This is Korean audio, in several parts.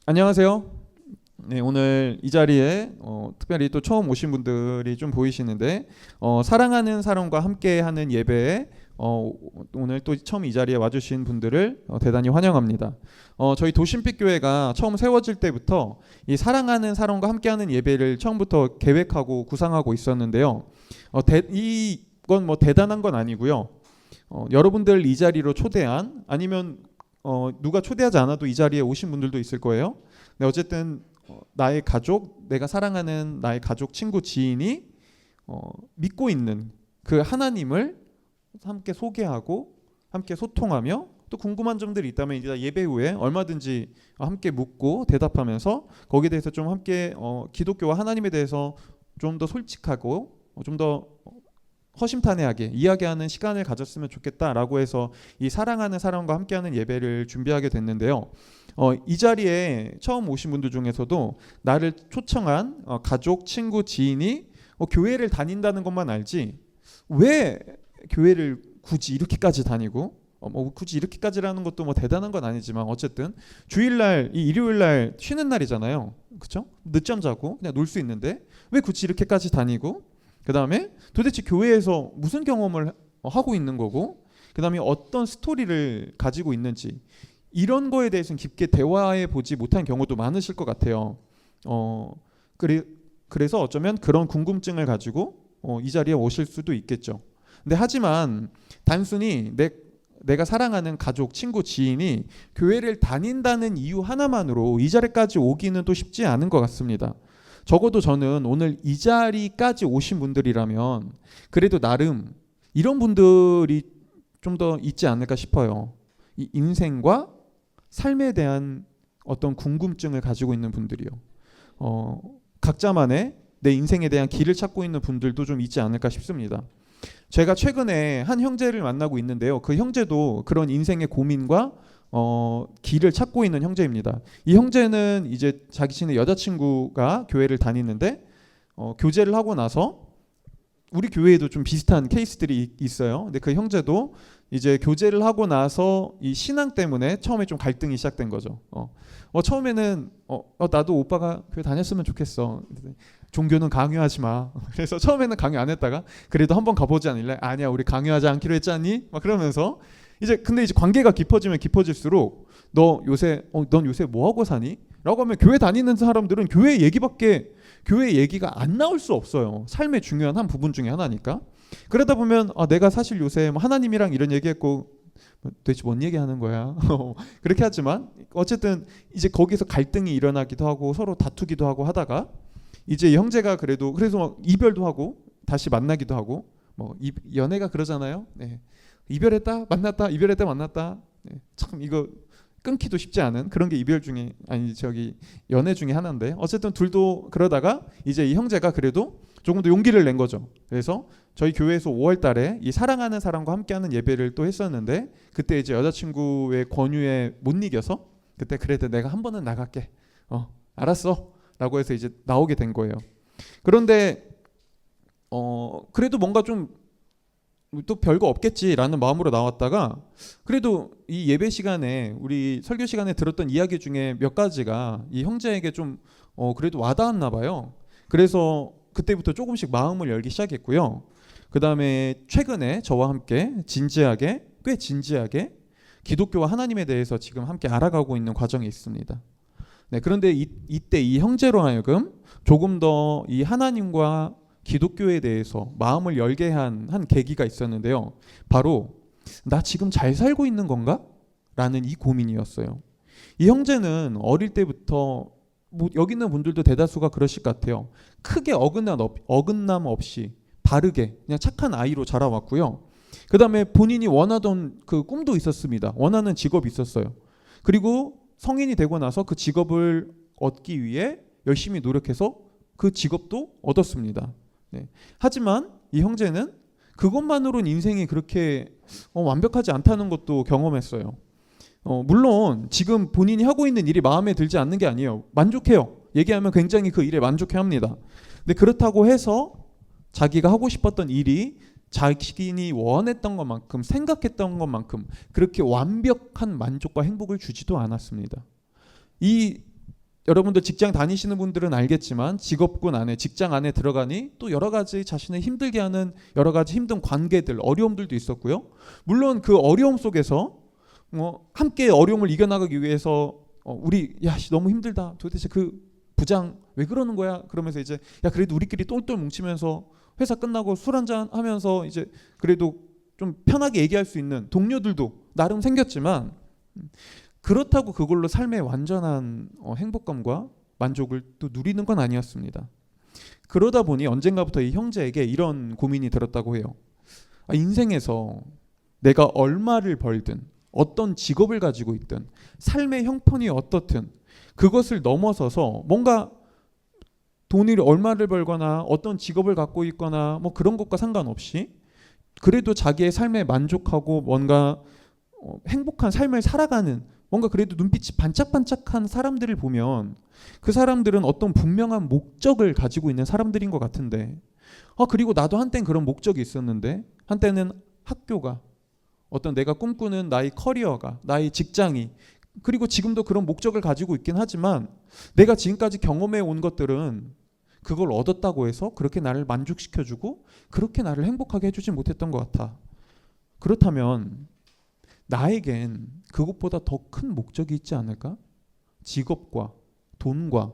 안녕하세요. 네, 오늘 이 자리에 특별히 또 처음 오신 분들이 좀 보이시는데 사랑하는 사람과 함께하는 예배에 오늘 또 처음 이 자리에 와주신 분들을 대단히 환영합니다. 저희 도심빛 교회가 처음 세워질 때부터 이 사랑하는 사람과 함께하는 예배를 처음부터 계획하고 구상하고 있었는데요. 이건 뭐 대단한 건 아니고요. 여러분들 이 자리로 초대한 아니면 누가 초대하지 않아도 이 자리에 오신 분들도 있을 거예요. 근데 어쨌든 나의 가족, 내가 사랑하는 나의 가족, 친구, 지인이 믿고 있는 그 하나님을 함께 소개하고 함께 소통하며 또 궁금한 점들이 있다면 이제 예배 후에 얼마든지 함께 묻고 대답하면서 거기에 대해서 좀 함께 기독교와 하나님에 대해서 좀 더 솔직하고 좀 더 허심탄회하게 이야기하는 시간을 가졌으면 좋겠다라고 해서 이 사랑하는 사람과 함께하는 예배를 준비하게 됐는데요. 이 자리에 처음 오신 분들 중에서도 나를 초청한 가족, 친구, 지인이 교회를 다닌다는 것만 알지 왜 교회를 굳이 이렇게까지 다니고 뭐 굳이 이렇게까지라는 것도 뭐 대단한 건 아니지만 어쨌든 주일날 이 일요일날 쉬는 날이잖아요. 그렇죠? 늦잠 자고 그냥 놀 수 있는데 왜 굳이 이렇게까지 다니고 그 다음에 도대체 교회에서 무슨 경험을 하고 있는 거고 그 다음에 어떤 스토리를 가지고 있는지 이런 거에 대해서는 깊게 대화해 보지 못한 경우도 많으실 것 같아요. 그래서 어쩌면 그런 궁금증을 가지고 이 자리에 오실 수도 있겠죠. 근데 하지만 단순히 내가 사랑하는 가족, 친구, 지인이 교회를 다닌다는 이유 하나만으로 이 자리까지 오기는 또 쉽지 않은 것 같습니다. 적어도 저는 오늘 이 자리까지 오신 분들이라면 그래도 나름 이런 분들이 좀 더 있지 않을까 싶어요. 이 인생과 삶에 대한 어떤 궁금증을 가지고 있는 분들이요. 각자만의 내 인생에 대한 길을 찾고 있는 분들도 좀 있지 않을까 싶습니다. 제가 최근에 한 형제를 만나고 있는데요. 그 형제도 그런 인생의 고민과 길을 찾고 있는 형제입니다. 이 형제는 이제 자기 친의 여자친구가 교회를 다니는데 교제를 하고 나서 우리 교회에도 좀 비슷한 케이스들이 있어요. 근데 그 형제도 이제 교제를 하고 나서 이 신앙 때문에 처음에 좀 갈등이 시작된 거죠. 처음에는 나도 오빠가 교회 다녔으면 좋겠어. 종교는 강요하지 마. 그래서 처음에는 강요 안 했다가 그래도 한번 가보지 않을래? 아니야, 우리 강요하지 않기로 했잖니? 막 그러면서 근데 이제 관계가 깊어지면 깊어질수록 넌 요새 뭐 하고 사니? 라고 하면 교회 다니는 사람들은 교회 얘기가 안 나올 수 없어요. 삶의 중요한 한 부분 중에 하나니까. 그러다 보면 내가 사실 요새 뭐 하나님이랑 이런 얘기했고 도대체 뭔 얘기하는 거야? 그렇게 하지만 어쨌든 이제 거기서 갈등이 일어나기도 하고 서로 다투기도 하고 하다가 이제 형제가 그래서 막 이별도 하고 다시 만나기도 하고 뭐 연애가 그러잖아요. 네. 이별했다 만났다 이별했다 만났다. 네. 참 이거 끊기도 쉽지 않은 그런 게 연애 중에 하나인데 어쨌든 둘도 그러다가 이제 이 형제가 그래도 조금 더 용기를 낸 거죠. 그래서 저희 교회에서 5월 달에 이 사랑하는 사람과 함께하는 예배를 또 했었는데 그때 이제 여자친구의 권유에 못 이겨서 그때 그래도 내가 한 번은 나갈게. 알았어. 라고 해서 이제 나오게 된 거예요. 그런데 그래도 뭔가 좀 또 별거 없겠지라는 마음으로 나왔다가 그래도 이 예배 시간에 우리 설교 시간에 들었던 이야기 중에 몇 가지가 이 형제에게 좀 그래도 와닿았나 봐요. 그래서 그때부터 조금씩 마음을 열기 시작했고요. 그 다음에 최근에 저와 함께 꽤 진지하게 기독교와 하나님에 대해서 지금 함께 알아가고 있는 과정이 있습니다. 네, 그런데 이때 이 형제로 하여금 조금 더 이 하나님과 기독교에 대해서 마음을 열게 한 계기가 있었는데요. 바로 나 지금 잘 살고 있는 건가? 라는 이 고민이었어요. 이 형제는 어릴 때부터 뭐 여기 있는 분들도 대다수가 그러실 것 같아요. 크게 어긋남 없이 바르게 그냥 착한 아이로 자라왔고요. 그 다음에 본인이 원하던 그 꿈도 있었습니다. 원하는 직업이 있었어요. 그리고 성인이 되고 나서 그 직업을 얻기 위해 열심히 노력해서 그 직업도 얻었습니다. 네. 하지만 이 형제는 그것만으로는 인생이 그렇게 완벽하지 않다는 것도 경험했어요. 물론 지금 본인이 하고 있는 일이 마음에 들지 않는 게 아니에요. 만족해요. 얘기하면 굉장히 그 일에 만족해합니다. 근데 그렇다고 해서 자기가 하고 싶었던 일이 자신이 원했던 것만큼 생각했던 것만큼 그렇게 완벽한 만족과 행복을 주지도 않았습니다. 이 여러분들 직장 다니시는 분들은 알겠지만 직업군 안에 직장 안에 들어가니 또 여러 가지 자신을 힘들게 하는 여러 가지 힘든 관계들 어려움들도 있었고요. 물론 그 어려움 속에서 함께 어려움을 이겨나가기 위해서 우리 너무 힘들다. 도대체 그 부장 왜 그러는 거야? 그러면서 이제 그래도 우리끼리 똘똘 뭉치면서 회사 끝나고 술 한잔 하면서 이제 그래도 좀 편하게 얘기할 수 있는 동료들도 나름 생겼지만 그렇다고 그걸로 삶의 완전한 행복감과 만족을 또 누리는 건 아니었습니다. 그러다 보니 언젠가부터 이 형제에게 이런 고민이 들었다고 해요. 인생에서 내가 얼마를 벌든 어떤 직업을 가지고 있든 삶의 형편이 어떻든 그것을 넘어서서 뭔가 돈을 얼마를 벌거나 어떤 직업을 갖고 있거나 뭐 그런 것과 상관없이 그래도 자기의 삶에 만족하고 뭔가 행복한 삶을 살아가는 뭔가 그래도 눈빛이 반짝반짝한 사람들을 보면 그 사람들은 어떤 분명한 목적을 가지고 있는 사람들인 것 같은데 그리고 나도 한때는 그런 목적이 있었는데 한때는 학교가 어떤 내가 꿈꾸는 나의 커리어가 나의 직장이 그리고 지금도 그런 목적을 가지고 있긴 하지만 내가 지금까지 경험해 온 것들은 그걸 얻었다고 해서 그렇게 나를 만족시켜주고 그렇게 나를 행복하게 해주지 못했던 것 같아. 그렇다면 나에겐 그것보다 더 큰 목적이 있지 않을까? 직업과 돈과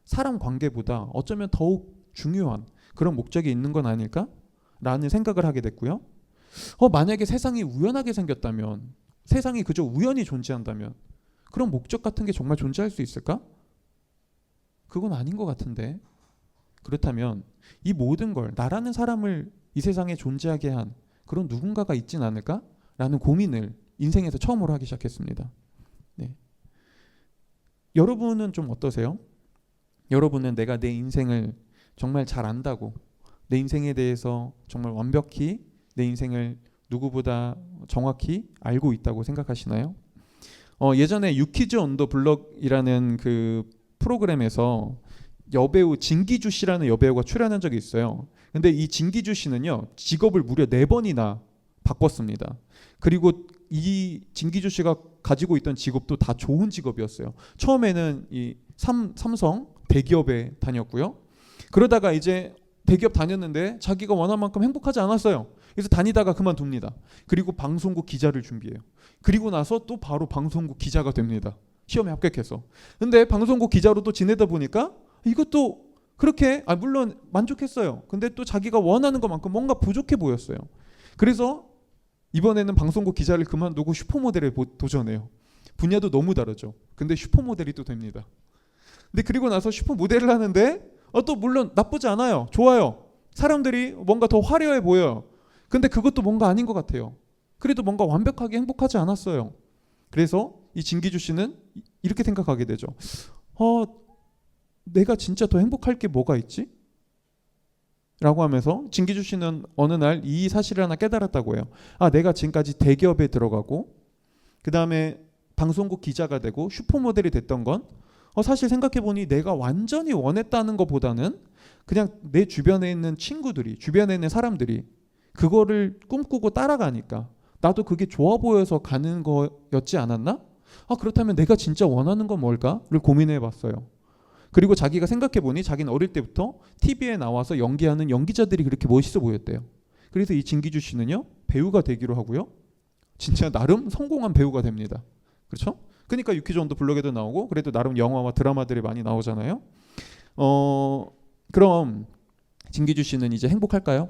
사람 관계보다 어쩌면 더욱 중요한 그런 목적이 있는 건 아닐까? 라는 생각을 하게 됐고요. 만약에 세상이 우연하게 생겼다면 세상이 그저 우연히 존재한다면 그런 목적 같은 게 정말 존재할 수 있을까? 그건 아닌 것 같은데 그렇다면 이 모든 걸 나라는 사람을 이 세상에 존재하게 한 그런 누군가가 있진 않을까? 라는 고민을 인생에서 처음으로 하기 시작했습니다. 네. 여러분은 좀 어떠세요? 여러분은 내가 내 인생을 정말 잘 안다고 내 인생에 대해서 정말 완벽히 내 인생을 누구보다 정확히 알고 있다고 생각하시나요? 예전에 유키즈 온 더 블럭이라는 그 프로그램에서 여배우 진기주 씨라는 여배우가 출연한 적이 있어요. 근데 이 진기주 씨는요 직업을 무려 4번이나 바꿨습니다. 그리고 이 진기주 씨가 가지고 있던 직업도 다 좋은 직업이었어요. 처음에는 이 삼성 대기업에 다녔고요. 그러다가 이제 대기업 다녔는데 자기가 원한 만큼 행복하지 않았어요. 그래서 다니다가 그만둡니다. 그리고 방송국 기자를 준비해요. 그리고 나서 또 바로 방송국 기자가 됩니다. 시험에 합격해서. 근데 방송국 기자로 또 지내다 보니까 이것도 그렇게 물론 만족했어요. 근데 또 자기가 원하는 것만큼 뭔가 부족해 보였어요. 그래서 이번에는 방송국 기자를 그만두고 슈퍼모델에 도전해요. 분야도 너무 다르죠. 근데 슈퍼모델이 또 됩니다. 근데 그리고 나서 슈퍼모델을 하는데 또 물론 나쁘지 않아요. 좋아요. 사람들이 뭔가 더 화려해 보여요. 근데 그것도 뭔가 아닌 것 같아요. 그래도 뭔가 완벽하게 행복하지 않았어요. 그래서 이 진기주 씨는 이렇게 생각하게 되죠. 내가 진짜 더 행복할 게 뭐가 있지? 라고 하면서 진기주 씨는 어느 날 이 사실을 하나 깨달았다고 해요. 내가 지금까지 대기업에 들어가고 그 다음에 방송국 기자가 되고 슈퍼모델이 됐던 건 사실 생각해보니 내가 완전히 원했다는 것보다는 그냥 내 주변에 있는 친구들이 주변에 있는 사람들이 그거를 꿈꾸고 따라가니까 나도 그게 좋아 보여서 가는 거였지 않았나? 그렇다면 내가 진짜 원하는 건 뭘까를 고민해 봤어요. 그리고 자기가 생각해보니 자기는 어릴 때부터 TV에 나와서 연기하는 연기자들이 그렇게 멋있어 보였대요. 그래서 이 진기주 씨는요 배우가 되기로 하고요. 진짜 나름 성공한 배우가 됩니다. 그렇죠? 그러니까 유키즈 온 더 블럭에도 나오고 그래도 나름 영화와 드라마들이 많이 나오잖아요. 그럼 진기주 씨는 이제 행복할까요?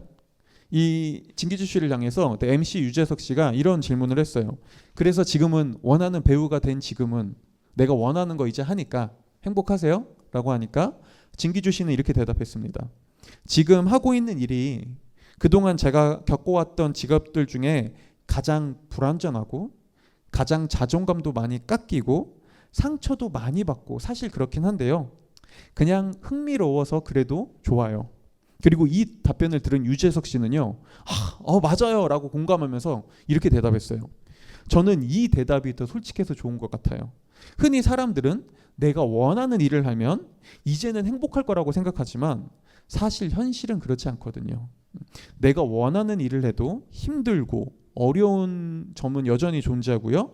이 진기주 씨를 향해서 MC 유재석 씨가 이런 질문을 했어요. 그래서 지금은 원하는 배우가 된 지금은 내가 원하는 거 이제 하니까 행복하세요? 라고 하니까 진기주 씨는 이렇게 대답했습니다. 지금 하고 있는 일이 그동안 제가 겪어왔던 직업들 중에 가장 불완전하고 가장 자존감도 많이 깎이고 상처도 많이 받고 사실 그렇긴 한데요. 그냥 흥미로워서 그래도 좋아요. 그리고 이 답변을 들은 유재석 씨는요. 맞아요 라고 공감하면서 이렇게 대답했어요. 저는 이 대답이 더 솔직해서 좋은 것 같아요. 흔히 사람들은 내가 원하는 일을 하면 이제는 행복할 거라고 생각하지만 사실 현실은 그렇지 않거든요. 내가 원하는 일을 해도 힘들고 어려운 점은 여전히 존재하고요.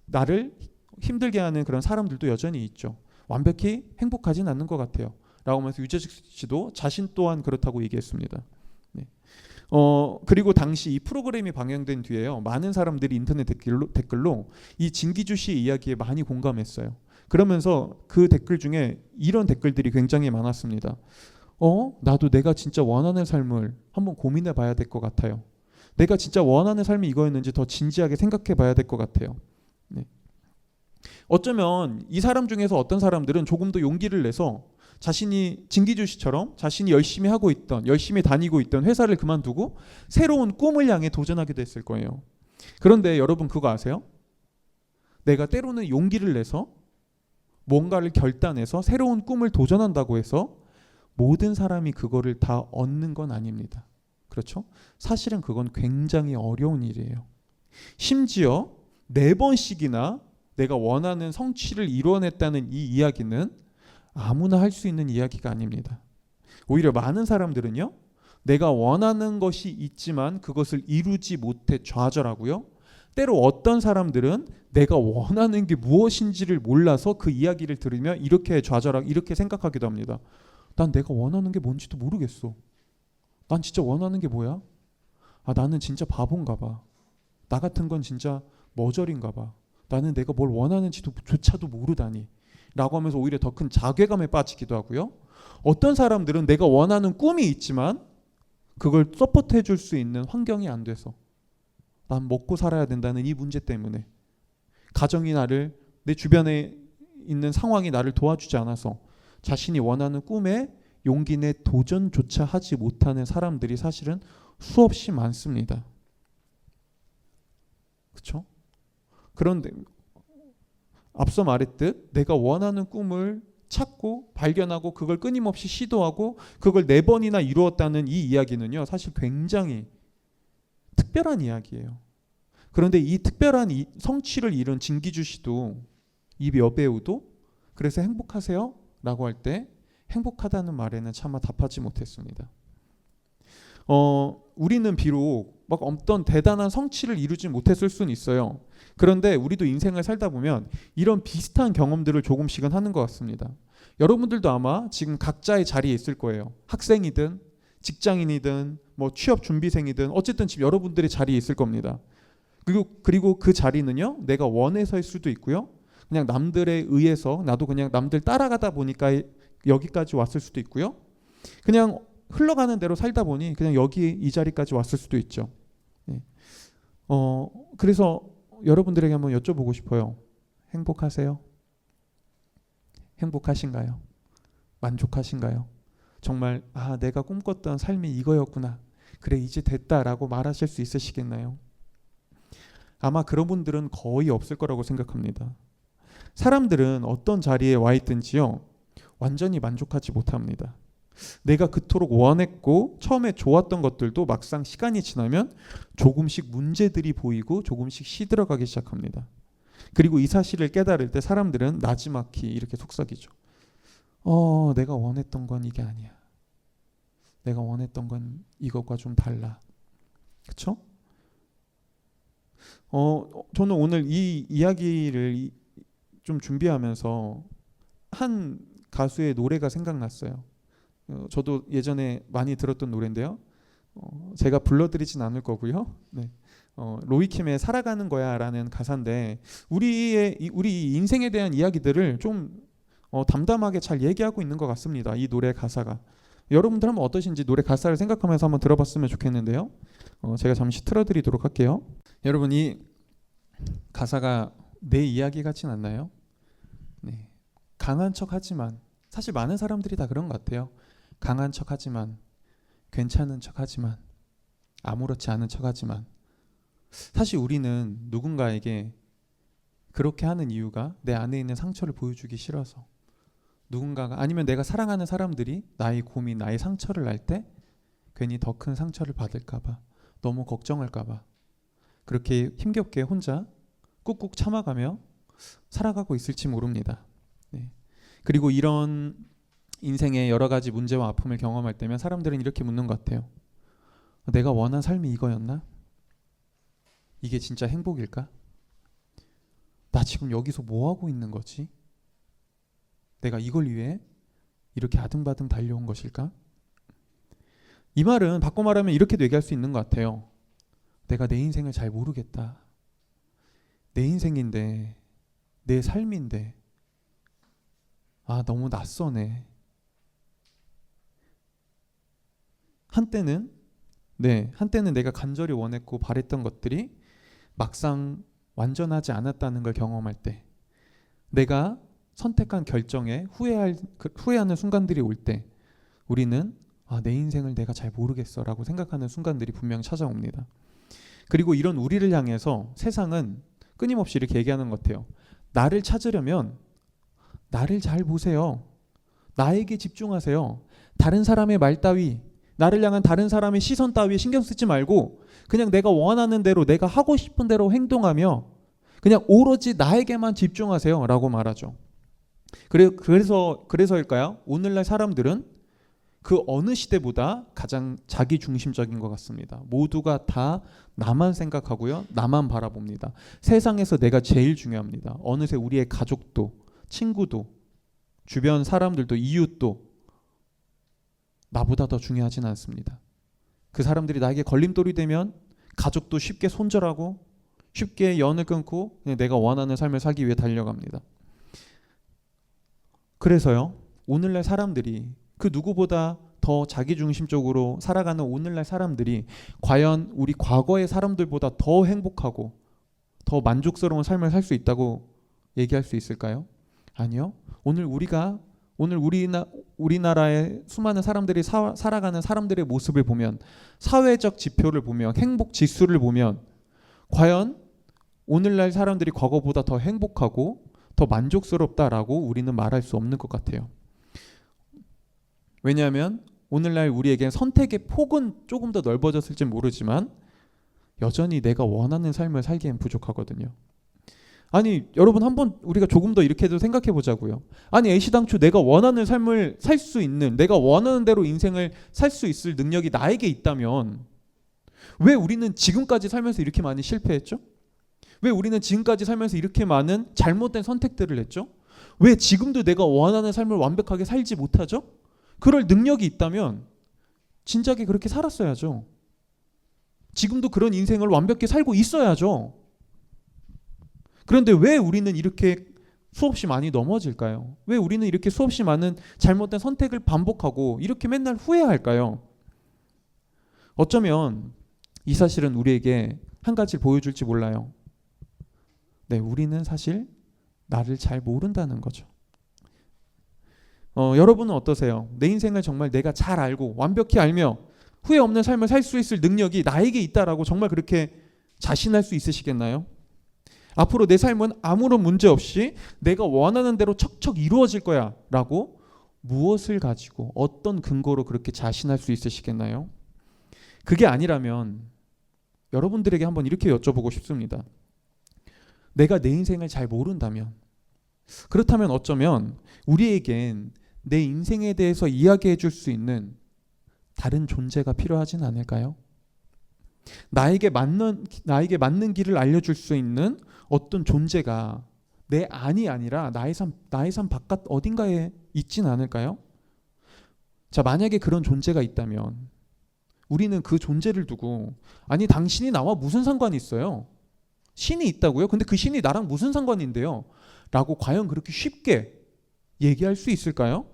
나를 힘들게 하는 그런 사람들도 여전히 있죠. 완벽히 행복하진 않는 것 같아요. 라고 하면서 유재석 씨도 자신 또한 그렇다고 얘기했습니다. 네. 그리고 당시 이 프로그램이 방영된 뒤에요. 많은 사람들이 인터넷 댓글로 이 진기주 씨의 이야기에 많이 공감했어요. 그러면서 그 댓글 중에 이런 댓글들이 굉장히 많았습니다. 나도 내가 진짜 원하는 삶을 한번 고민해 봐야 될 것 같아요. 내가 진짜 원하는 삶이 이거였는지 더 진지하게 생각해 봐야 될 것 같아요. 네. 어쩌면 이 사람 중에서 어떤 사람들은 조금 더 용기를 내서 자신이 진기주 씨처럼 자신이 열심히 하고 있던, 열심히 다니고 있던 회사를 그만두고 새로운 꿈을 향해 도전하게 됐을 거예요. 그런데 여러분 그거 아세요? 내가 때로는 용기를 내서 뭔가를 결단해서 새로운 꿈을 도전한다고 해서 모든 사람이 그거를 다 얻는 건 아닙니다. 그렇죠? 사실은 그건 굉장히 어려운 일이에요. 심지어 4번씩이나 내가 원하는 성취를 이뤄냈다는 이 이야기는 아무나 할 수 있는 이야기가 아닙니다. 오히려 많은 사람들은요, 내가 원하는 것이 있지만 그것을 이루지 못해 좌절하고요. 때로 어떤 사람들은 내가 원하는 게 무엇인지를 몰라서 그 이야기를 들으며 이렇게 좌절하고 이렇게 생각하기도 합니다. 난 내가 원하는 게 뭔지도 모르겠어. 난 진짜 원하는 게 뭐야? 나는 진짜 바본가 봐. 나 같은 건 진짜 머저린가 봐. 나는 내가 뭘 원하는지도 조차도 모르다니. 라고 하면서 오히려 더 큰 자괴감에 빠지기도 하고요. 어떤 사람들은 내가 원하는 꿈이 있지만 그걸 서포트해 줄 수 있는 환경이 안 돼서 난 먹고 살아야 된다는 이 문제 때문에 가정이 나를, 내 주변에 있는 상황이 나를 도와주지 않아서 자신이 원하는 꿈에 용기 내 도전조차 하지 못하는 사람들이 사실은 수없이 많습니다. 그렇죠? 그런데 앞서 말했듯 내가 원하는 꿈을 찾고 발견하고 그걸 끊임없이 시도하고 그걸 4번이나 이루었다는 이 이야기는요, 사실 굉장히 특별한 이야기예요. 그런데 이 특별한 성취를 이룬 진기주 씨도, 이 여배우도 그래서 행복하세요? 라고 할 때 행복하다는 말에는 차마 답하지 못했습니다. 우리는 비록 막 어떤 대단한 성취를 이루지 못했을 수는 있어요. 그런데 우리도 인생을 살다 보면 이런 비슷한 경험들을 조금씩은 하는 것 같습니다. 여러분들도 아마 지금 각자의 자리에 있을 거예요. 학생이든 직장인이든 뭐 취업 준비생이든 어쨌든 지금 여러분들의 자리에 있을 겁니다. 그리고 그 자리는요, 내가 원해서일 수도 있고요, 그냥 남들에 의해서 나도 그냥 남들 따라가다 보니까 여기까지 왔을 수도 있고요, 그냥 흘러가는 대로 살다 보니 그냥 여기 이 자리까지 왔을 수도 있죠. 네. 그래서 여러분들에게 한번 여쭤보고 싶어요. 행복하세요? 행복하신가요? 만족하신가요? 정말 내가 꿈꿨던 삶이 이거였구나. 그래 이제 됐다라고 말하실 수 있으시겠나요? 아마 그런 분들은 거의 없을 거라고 생각합니다. 사람들은 어떤 자리에 와 있든지요, 완전히 만족하지 못합니다. 내가 그토록 원했고 처음에 좋았던 것들도 막상 시간이 지나면 조금씩 문제들이 보이고 조금씩 시들어가기 시작합니다. 그리고 이 사실을 깨달을 때 사람들은 나지막히 이렇게 속삭이죠. 내가 원했던 건 이게 아니야. 내가 원했던 건 이것과 좀 달라. 그렇죠? 저는 오늘 이 이야기를 좀 준비하면서 한 가수의 노래가 생각났어요. 저도 예전에 많이 들었던 노래인데요. 제가 불러드리진 않을 거고요. 네. 로이킴의 살아가는 거야라는 가사인데 우리 인생에 대한 이야기들을 좀 담담하게 잘 얘기하고 있는 것 같습니다. 이 노래 가사가. 여러분들 한번 어떠신지 노래 가사를 생각하면서 한번 들어봤으면 좋겠는데요. 제가 잠시 틀어드리도록 할게요. 여러분, 이 가사가 내 이야기 같진 않나요? 네. 강한 척하지만, 사실 많은 사람들이 다 그런 것 같아요. 강한 척하지만, 괜찮은 척하지만, 아무렇지 않은 척하지만, 사실 우리는 누군가에게 그렇게 하는 이유가 내 안에 있는 상처를 보여주기 싫어서, 누군가가, 아니면 내가 사랑하는 사람들이 나의 고민, 나의 상처를 알 때 괜히 더 큰 상처를 받을까봐, 너무 걱정할까봐 그렇게 힘겹게 혼자 꾹꾹 참아가며 살아가고 있을지 모릅니다. 네. 그리고 이런 인생의 여러 가지 문제와 아픔을 경험할 때면 사람들은 이렇게 묻는 것 같아요. 내가 원한 삶이 이거였나? 이게 진짜 행복일까? 나 지금 여기서 뭐 하고 있는 거지? 내가 이걸 위해 이렇게 아등바등 달려온 것일까? 이 말은 바꿔 말하면 이렇게도 얘기할 수 있는 것 같아요. 내가 내 인생을 잘 모르겠다. 내 인생인데, 내 삶인데, 너무 낯서네. 한때는 내가 간절히 원했고 바랬던 것들이 막상 완전하지 않았다는 걸 경험할 때, 내가 선택한 결정에 후회하는 순간들이 올 때, 우리는 내 인생을 내가 잘 모르겠어 라고 생각하는 순간들이 분명 찾아옵니다. 그리고 이런 우리를 향해서 세상은 끊임없이 이렇게 얘기하는 것 같아요. 나를 찾으려면 나를 잘 보세요. 나에게 집중하세요. 다른 사람의 말 따위, 나를 향한 다른 사람의 시선 따위에 신경 쓰지 말고 그냥 내가 원하는 대로, 내가 하고 싶은 대로 행동하며 그냥 오로지 나에게만 집중하세요 라고 말하죠. 그래서일까요? 오늘날 사람들은 그 어느 시대보다 가장 자기중심적인 것 같습니다. 모두가 다 나만 생각하고요, 나만 바라봅니다. 세상에서 내가 제일 중요합니다. 어느새 우리의 가족도, 친구도, 주변 사람들도, 이웃도 나보다 더 중요하진 않습니다. 그 사람들이 나에게 걸림돌이 되면 가족도 쉽게 손절하고 쉽게 연을 끊고 그냥 내가 원하는 삶을 살기 위해 달려갑니다. 그래서요, 오늘날 사람들이 그 누구보다 더 자기중심적으로 살아가는 오늘날 사람들이 과연 우리 과거의 사람들보다 더 행복하고 더 만족스러운 삶을 살 수 있다고 얘기할 수 있을까요? 아니요. 오늘 우리나라의 수많은 사람들이 살아가는 사람들의 모습을 보면, 사회적 지표를 보면, 행복 지수를 보면 과연 오늘날 사람들이 과거보다 더 행복하고 더 만족스럽다라고 우리는 말할 수 없는 것 같아요. 왜냐하면 오늘날 우리에게 선택의 폭은 조금 더 넓어졌을지 모르지만 여전히 내가 원하는 삶을 살기엔 부족하거든요. 아니 여러분, 한번 우리가 조금 더 이렇게도 생각해 보자고요. 아니 애시당초 내가 원하는 삶을 살 수 있는, 내가 원하는 대로 인생을 살 수 있을 능력이 나에게 있다면 왜 우리는 지금까지 살면서 이렇게 많이 실패했죠? 왜 우리는 지금까지 살면서 이렇게 많은 잘못된 선택들을 했죠? 왜 지금도 내가 원하는 삶을 완벽하게 살지 못하죠? 그럴 능력이 있다면 진작에 그렇게 살았어야죠. 지금도 그런 인생을 완벽히 살고 있어야죠. 그런데 왜 우리는 이렇게 수없이 많이 넘어질까요? 왜 우리는 이렇게 수없이 많은 잘못된 선택을 반복하고 이렇게 맨날 후회할까요? 어쩌면 이 사실은 우리에게 한 가지를 보여줄지 몰라요. 네, 우리는 사실 나를 잘 모른다는 거죠. 여러분은 어떠세요? 내 인생을 정말 내가 잘 알고 완벽히 알며 후회 없는 삶을 살 수 있을 능력이 나에게 있다라고 정말 그렇게 자신할 수 있으시겠나요? 앞으로 내 삶은 아무런 문제 없이 내가 원하는 대로 척척 이루어질 거야 라고 무엇을 가지고 어떤 근거로 그렇게 자신할 수 있으시겠나요? 그게 아니라면 여러분들에게 한번 이렇게 여쭤보고 싶습니다. 내가 내 인생을 잘 모른다면, 그렇다면 어쩌면 우리에겐 내 인생에 대해서 이야기해 줄 수 있는 다른 존재가 필요하진 않을까요? 나에게 맞는 길을 알려줄 수 있는 어떤 존재가 내 안이 아니라 나의 삶 바깥 어딘가에 있진 않을까요? 자, 만약에 그런 존재가 있다면 우리는 그 존재를 두고, 아니 당신이 나와 무슨 상관이 있어요? 신이 있다고요? 근데 그 신이 나랑 무슨 상관인데요? 라고 과연 그렇게 쉽게 얘기할 수 있을까요?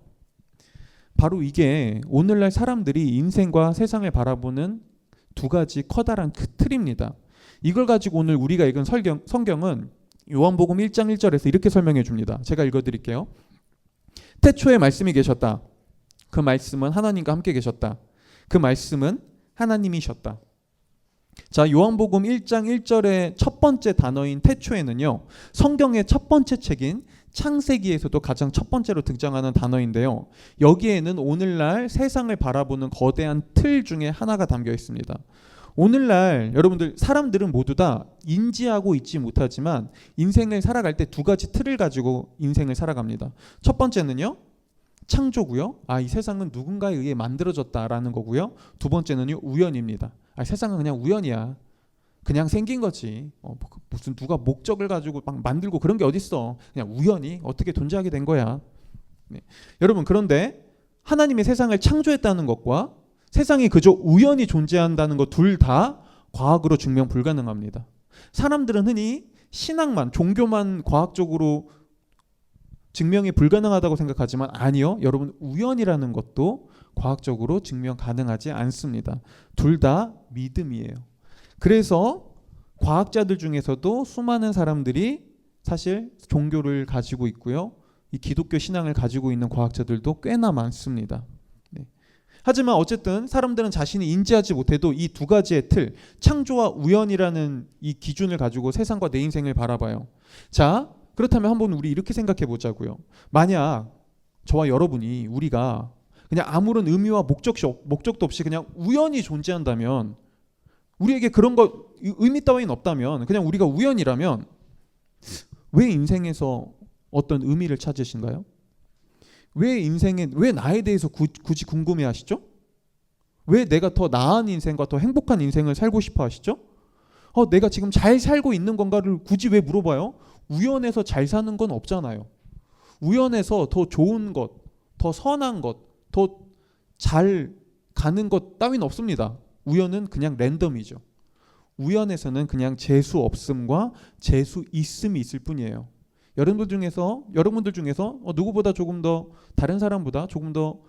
바로 이게 오늘날 사람들이 인생과 세상을 바라보는 두 가지 커다란 틀입니다. 이걸 가지고 오늘 우리가 읽은 성경은 요한복음 1장 1절에서 이렇게 설명해 줍니다. 제가 읽어드릴게요. 태초에 말씀이 계셨다. 그 말씀은 하나님과 함께 계셨다. 그 말씀은 하나님이셨다. 자, 요한복음 1장 1절의 첫 번째 단어인 태초에는요, 성경의 첫 번째 책인 창세기에서도 가장 첫 번째로 등장하는 단어인데요, 여기에는 오늘날 세상을 바라보는 거대한 틀 중에 하나가 담겨 있습니다. 오늘날 여러분들 사람들은 모두 다 인지하고 있지 못하지만 인생을 살아갈 때 두 가지 틀을 가지고 인생을 살아갑니다. 첫 번째는요, 창조고요. 이 세상은 누군가에 의해 만들어졌다라는 거고요. 두 번째는요, 우연입니다. 세상은 그냥 우연이야. 그냥 생긴 거지. 무슨 누가 목적을 가지고 막 만들고 그런 게 어딨어. 그냥 우연히 어떻게 존재하게 된 거야. 네. 여러분, 그런데 하나님이 세상을 창조했다는 것과 세상이 그저 우연히 존재한다는 것 둘 다 과학으로 증명 불가능합니다. 사람들은 흔히 신앙만, 종교만 과학적으로 증명이 불가능하다고 생각하지만 아니요. 여러분, 우연이라는 것도 과학적으로 증명 가능하지 않습니다. 둘 다 믿음이에요. 그래서 과학자들 중에서도 수많은 사람들이 사실 종교를 가지고 있고요. 이 기독교 신앙을 가지고 있는 과학자들도 꽤나 많습니다. 네. 하지만 어쨌든 사람들은 자신이 인지하지 못해도 이 두 가지의 틀, 창조와 우연이라는 이 기준을 가지고 세상과 내 인생을 바라봐요. 자, 그렇다면 한번 우리 이렇게 생각해 보자고요. 만약 저와 여러분이 우리가 그냥 아무런 의미와 목적도 없이 그냥 우연히 존재한다면, 우리에게 그런 거 의미 따위는 없다면, 그냥 우리가 우연이라면 왜 인생에서 어떤 의미를 찾으신가요? 왜 나에 대해서 굳이 궁금해 하시죠? 왜 내가 더 나은 인생과 더 행복한 인생을 살고 싶어 하시죠? 내가 지금 잘 살고 있는 건가를 굳이 왜 물어봐요? 우연해서 잘 사는 건 없잖아요. 우연해서 더 좋은 것, 더 선한 것, 더 잘 가는 것 따윈 없습니다. 우연은 그냥 랜덤이죠. 우연에서는 그냥 재수 없음과 재수 있음이 있을 뿐이에요. 여러분들 중에서 누구보다 조금 더 다른 사람보다 조금 더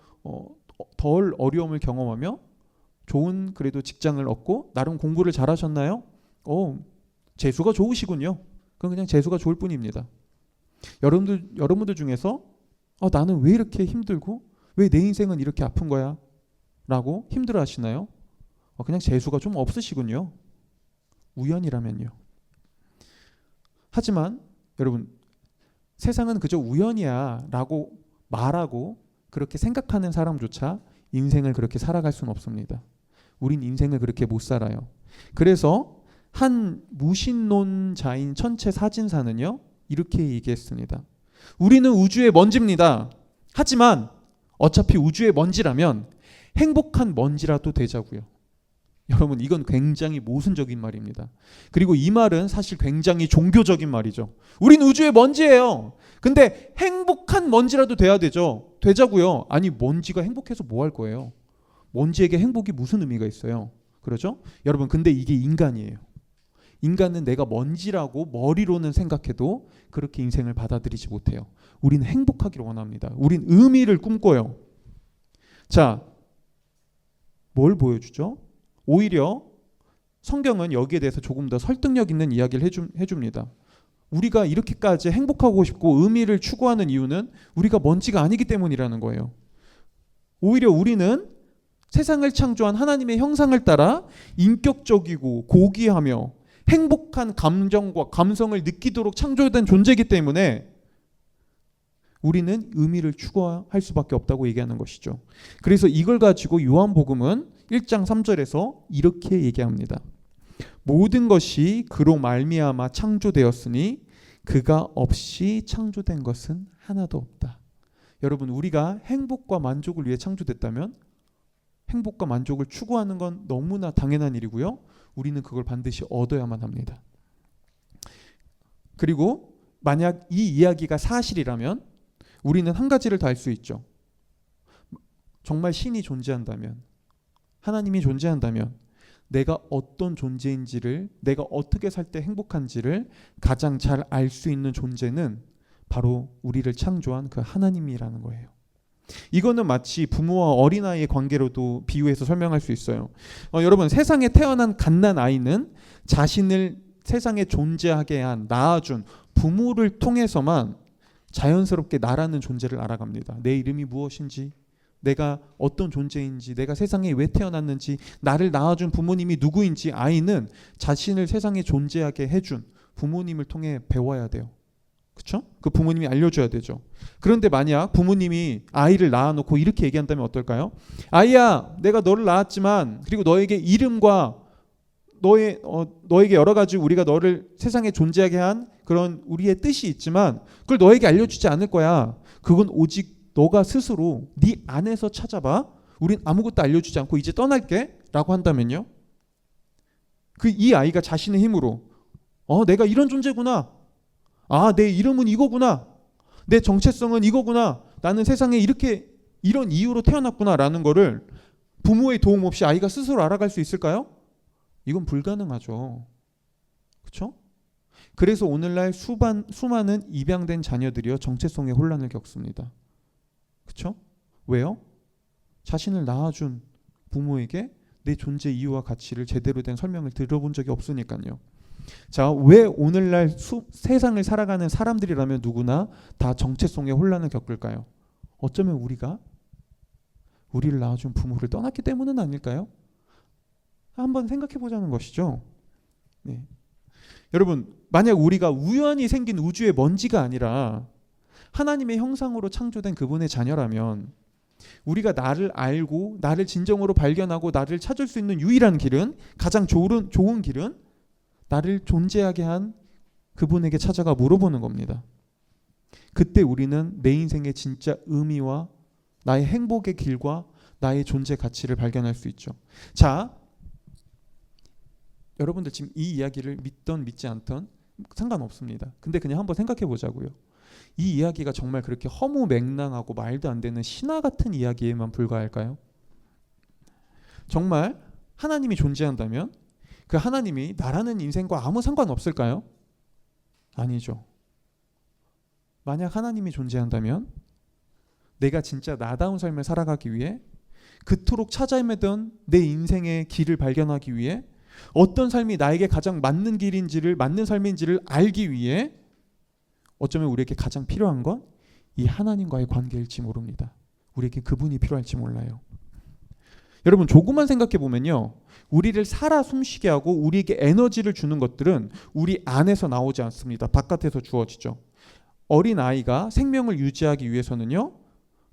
덜 어려움을 경험하며 좋은 그래도 직장을 얻고 나름 공부를 잘하셨나요? 재수가 좋으시군요. 그건 그냥 재수가 좋을 뿐입니다. 여러분들 중에서 나는 왜 이렇게 힘들고 왜 내 인생은 이렇게 아픈 거야? 라고 힘들어 하시나요? 그냥 재수가 좀 없으시군요. 우연이라면요. 하지만 여러분, 세상은 그저 우연이야 라고 말하고 그렇게 생각하는 사람조차 인생을 그렇게 살아갈 수는 없습니다. 우린 인생을 그렇게 못 살아요. 그래서 한 무신론자인 천체 사진사는요, 이렇게 얘기했습니다. 우리는 우주의 먼지입니다. 하지만 어차피 우주의 먼지라면 행복한 먼지라도 되자고요. 여러분, 이건 굉장히 모순적인 말입니다. 그리고 이 말은 사실 굉장히 종교적인 말이죠. 우린 우주의 먼지예요. 근데 행복한 먼지라도 돼야 되자고요. 아니, 먼지가 행복해서 뭐 할 거예요? 먼지에게 행복이 무슨 의미가 있어요? 그렇죠? 여러분, 근데 이게 인간이에요. 인간은 내가 먼지라고 머리로는 생각해도 그렇게 인생을 받아들이지 못해요. 우리는 행복하기를 원합니다. 우린 의미를 꿈꿔요. 자, 뭘 보여주죠? 오히려 성경은 여기에 대해서 조금 더 설득력 있는 이야기를 해줍니다. 우리가 이렇게까지 행복하고 싶고 의미를 추구하는 이유는 우리가 먼지가 아니기 때문이라는 거예요. 오히려 우리는 세상을 창조한 하나님의 형상을 따라 인격적이고 고귀하며 행복한 감정과 감성을 느끼도록 창조된 존재이기 때문에 우리는 의미를 추구할 수밖에 없다고 얘기하는 것이죠. 그래서 이걸 가지고 요한복음은 1장 3절에서 이렇게 얘기합니다. 모든 것이 그로 말미암아 창조되었으니 그가 없이 창조된 것은 하나도 없다. 여러분, 우리가 행복과 만족을 위해 창조됐다면 행복과 만족을 추구하는 건 너무나 당연한 일이고요. 우리는 그걸 반드시 얻어야만 합니다. 그리고 만약 이 이야기가 사실이라면 우리는 한 가지를 더 알 수 있죠. 정말 신이 존재한다면, 하나님이 존재한다면 내가 어떤 존재인지를, 내가 어떻게 살 때 행복한지를 가장 잘 알 수 있는 존재는 바로 우리를 창조한 그 하나님이라는 거예요. 이거는 마치 부모와 어린아이의 관계로도 비유해서 설명할 수 있어요. 여러분, 세상에 태어난 갓난아이는 자신을 세상에 존재하게 한, 낳아준 부모를 통해서만 자연스럽게 나라는 존재를 알아갑니다. 내 이름이 무엇인지, 내가 어떤 존재인지, 내가 세상에 왜 태어났는지, 나를 낳아준 부모님이 누구인지 아이는 자신을 세상에 존재하게 해준 부모님을 통해 배워야 돼요. 그렇죠? 그 부모님이 알려줘야 되죠. 그런데 만약 부모님이 아이를 낳아놓고 이렇게 얘기한다면 어떨까요? 아이야, 내가 너를 낳았지만, 그리고 너에게 이름과 너에게 여러 가지 우리가 너를 세상에 존재하게 한 그런 우리의 뜻이 있지만 그걸 너에게 알려주지 않을 거야. 그건 오직 너가 스스로 네 안에서 찾아봐. 우린 아무것도 알려주지 않고 이제 떠날게 라고 한다면요, 이 아이가 자신의 힘으로 내가 이런 존재구나, 내 이름은 이거구나, 내 정체성은 이거구나, 나는 세상에 이런 이유로 태어났구나라는 거를 부모의 도움 없이 아이가 스스로 알아갈 수 있을까요? 이건 불가능하죠. 그렇죠? 그래서 오늘날 수많은 입양된 자녀들이요 정체성의 혼란을 겪습니다. 그렇죠? 왜요? 자신을 낳아준 부모에게 내 존재 이유와 가치를 제대로 된 설명을 들어본 적이 없으니까요. 자, 왜 오늘날 세상을 살아가는 사람들이라면 누구나 다 정체성의 혼란을 겪을까요? 어쩌면 우리를 낳아준 부모를 떠났기 때문은 아닐까요? 한번 생각해 보자는 것이죠. 네. 여러분, 만약 우리가 우연히 생긴 우주의 먼지가 아니라 하나님의 형상으로 창조된 그분의 자녀라면 우리가 나를 알고 나를 진정으로 발견하고 나를 찾을 수 있는 유일한 길은, 가장 좋은 길은 나를 존재하게 한 그분에게 찾아가 물어보는 겁니다. 그때 우리는 내 인생의 진짜 의미와 나의 행복의 길과 나의 존재 가치를 발견할 수 있죠. 자, 여러분들 지금 이 이야기를 믿던 믿지 않던 상관없습니다. 근데 그냥 한번 생각해 보자고요. 이 이야기가 정말 그렇게 허무맹랑하고 말도 안 되는 신화 같은 이야기에만 불과할까요? 정말 하나님이 존재한다면 그 하나님이 나라는 인생과 아무 상관없을까요? 아니죠. 만약 하나님이 존재한다면 내가 진짜 나다운 삶을 살아가기 위해, 그토록 찾아 헤매던 내 인생의 길을 발견하기 위해, 어떤 삶이 나에게 가장 맞는 길인지를, 맞는 삶인지를 알기 위해 어쩌면 우리에게 가장 필요한 건 이 하나님과의 관계일지 모릅니다. 우리에게 그분이 필요할지 몰라요. 여러분, 조금만 생각해 보면요, 우리를 살아 숨쉬게 하고 우리에게 에너지를 주는 것들은 우리 안에서 나오지 않습니다. 바깥에서 주어지죠. 어린 아이가 생명을 유지하기 위해서는요,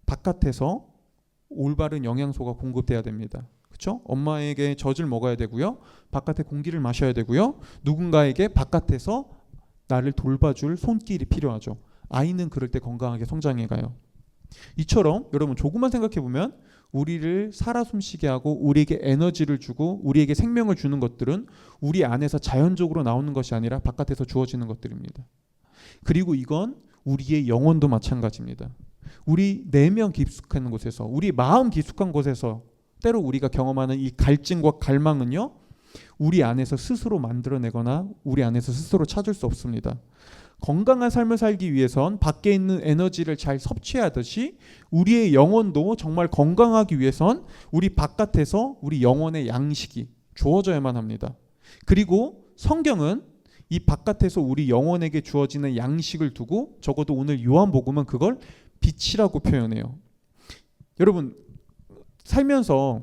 바깥에서 올바른 영양소가 공급돼야 됩니다. 그렇죠? 엄마에게 젖을 먹어야 되고요, 바깥에 공기를 마셔야 되고요, 누군가에게 바깥에서 나를 돌봐줄 손길이 필요하죠. 아이는 그럴 때 건강하게 성장해가요. 이처럼 여러분, 조금만 생각해 보면 우리를 살아 숨쉬게 하고 우리에게 에너지를 주고 우리에게 생명을 주는 것들은 우리 안에서 자연적으로 나오는 것이 아니라 바깥에서 주어지는 것들입니다. 그리고 이건 우리의 영혼도 마찬가지입니다. 우리 내면 깊숙한 곳에서, 우리 마음 깊숙한 곳에서 때로 우리가 경험하는 이 갈증과 갈망은요, 우리 안에서 스스로 만들어내거나 우리 안에서 스스로 찾을 수 없습니다. 건강한 삶을 살기 위해선 밖에 있는 에너지를 잘 섭취하듯이 우리의 영혼도 정말 건강하기 위해선 우리 바깥에서 우리 영혼의 양식이 주어져야만 합니다. 그리고 성경은 이 바깥에서 우리 영혼에게 주어지는 양식을 두고, 적어도 오늘 요한복음은 그걸 빛이라고 표현해요. 여러분, 살면서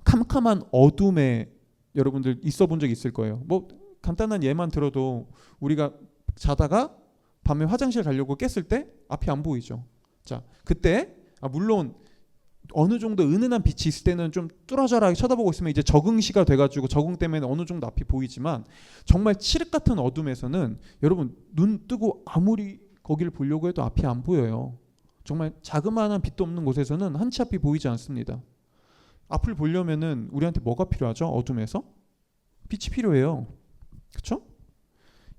캄캄한 어둠에 여러분들 있어 본 적 있을 거예요. 뭐 간단한 예만 들어도 우리가 자다가 밤에 화장실 가려고 깼을 때 앞이 안 보이죠. 자, 그때 물론 어느 정도 은은한 빛이 있을 때는 좀 뚫어져라 쳐다보고 있으면 이제 적응시가 돼가지고 적응 때문에 어느 정도 앞이 보이지만, 정말 칠흑 같은 어둠에서는 여러분 눈 뜨고 아무리 거기를 보려고 해도 앞이 안 보여요. 정말 자그마한 빛도 없는 곳에서는 한치 앞이 보이지 않습니다. 앞을 보려면은 우리한테 뭐가 필요하죠? 어둠에서 빛이 필요해요. 그렇죠?